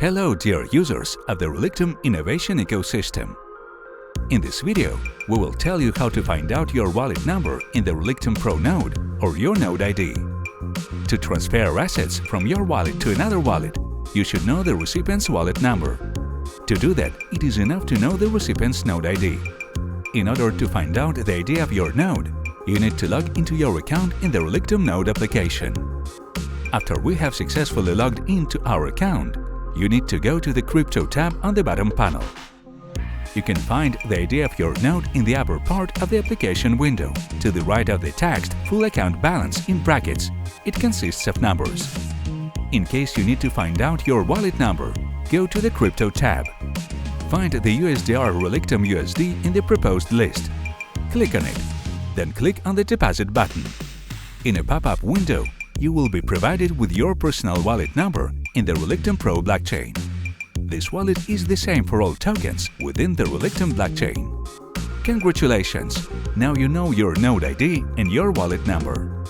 Hello dear users of the Relictum Innovation Ecosystem. In this video, we will tell you how to find out your wallet number in the Relictum Pro node or your node ID. To transfer assets from your wallet to another wallet, you should know the recipient's wallet number. To do that, it is enough to know the recipient's node ID. In order to find out the ID of your node, you need to log into your account in the Relictum node application. After we have successfully logged into our account, you need to go to the Crypto tab on the bottom panel. You can find the ID of your node in the upper part of the application window, to the right of the text Full Account Balance in brackets. It consists of numbers. In case you need to find out your wallet number, go to the Crypto tab. Find the USDR Relictum USD in the proposed list. Click on it, then click on the Deposit button. In a pop-up window, you will be provided with your personal wallet number in the Relictum Pro blockchain. This wallet is the same for all tokens within the Relictum blockchain. Congratulations! Now you know your node ID and your wallet number.